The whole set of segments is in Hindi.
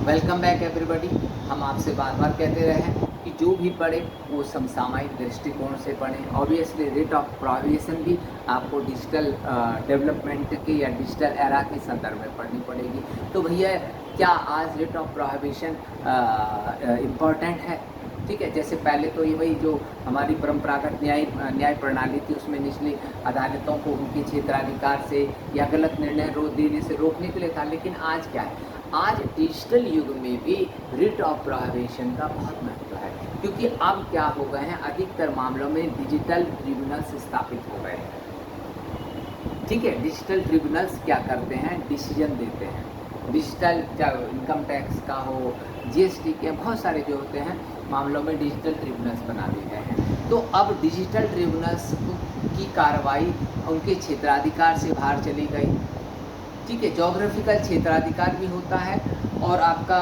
Welcome back everybody. हम आपसे बार बार कहते रहे हैं कि जो भी पढ़े वो समसामयिक दृष्टिकोण से पढ़ें। ऑब्वियसली रेट ऑफ प्रोहिबिशन भी आपको डिजिटल डेवलपमेंट के या डिजिटल एरा के संदर्भ में पढ़नी पड़ेगी। तो भैया क्या आज रेट ऑफ प्रोहिबिशन इम्पॉर्टेंट है? ठीक है, जैसे पहले तो ये वही जो हमारी परंपरागत न्याय प्रणाली थी उसमें निचली अदालतों को उनके क्षेत्राधिकार से या गलत निर्णय देने से रोकने के लिए था, लेकिन आज क्या है, आज डिजिटल युग में भी रिट ऑफ प्रोहिबिशन का बहुत महत्व है, क्योंकि अब क्या हो गए हैं, अधिकतर मामलों में डिजिटल ट्रिब्यूनल्स स्थापित हो गए हैं। ठीक है, डिजिटल ट्रिब्यूनल्स क्या करते हैं, डिसीजन देते हैं। डिजिटल चाहे इनकम टैक्स का हो, जीएसटी के बहुत सारे जो होते हैं मामलों में डिजिटल ट्रिब्यूनल्स बना दिए गए हैं। तो अब डिजिटल ट्रिब्यूनल्स की कार्रवाई उनके क्षेत्राधिकार से बाहर चली गई। ठीक है, जोग्राफिकल क्षेत्राधिकार भी होता है और आपका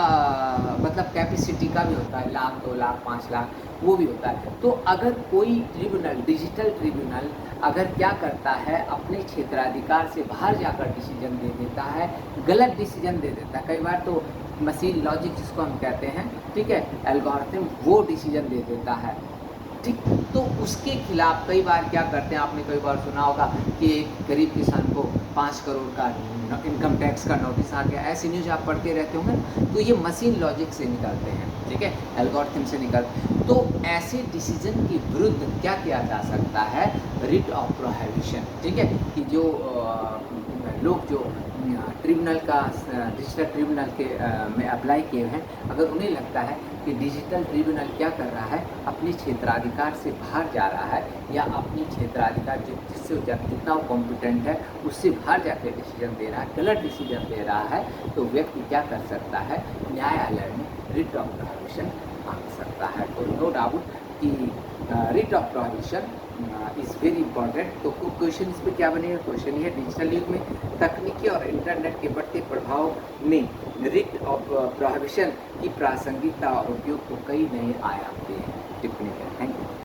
मतलब कैपेसिटी का भी होता है, लाख 2 लाख 5 लाख वो भी होता है। तो अगर कोई ट्रिब्यूनल, डिजिटल ट्रिब्यूनल अगर क्या करता है, अपने क्षेत्राधिकार से बाहर जाकर डिसीजन दे देता है, गलत डिसीजन दे देता है, कई बार तो मशीन लॉजिक जिसको हम कहते हैं, ठीक है, एल्गोरिथम वो डिसीजन दे देता है। ठीक, तो उसके खिलाफ कई बार क्या करते हैं, आपने कई बार सुना होगा कि एक गरीब किसान को 5 करोड़ का इनकम टैक्स का नोटिस आ गया, ऐसी न्यूज़ आप पढ़ते रहते होंगे। तो ये मशीन लॉजिक से निकलते हैं, ठीक है, एल्गोरिथम से निकलते। तो ऐसे डिसीजन के विरुद्ध क्या किया जा सकता है, रिट ऑफ प्रोहिबिशन। ठीक है, कि जो लोग जो ट्रिब्यूनल का डिजिटल ट्रिब्यूनल के में अप्लाई किए हैं, अगर उन्हें लगता है कि डिजिटल ट्रिब्यूनल क्या कर रहा है, अपने क्षेत्राधिकार से बाहर जा रहा है या अपनी क्षेत्राधिकार जिससे जितना वो कॉम्पिटेंट है उससे बाहर जाकर डिसीजन दे रहा है, गलत डिसीजन दे रहा है, तो व्यक्ति क्या कर सकता है, न्यायालय में रिट ऑफ प्रोहिबिशन मांग सकता है। तो नो डाउट कि writ of prohibition is very important. तो क्वेश्चन इस पर क्या बनेगा, क्वेश्चन ये, डिजिटल युग में तकनीकी और इंटरनेट के बढ़ते प्रभाव ने रिट ऑफ प्रोहिबिशन की प्रासंगिकता और उपयोग को कई नए आयाम दिए हैं। टिप्पणी करें। Thank you.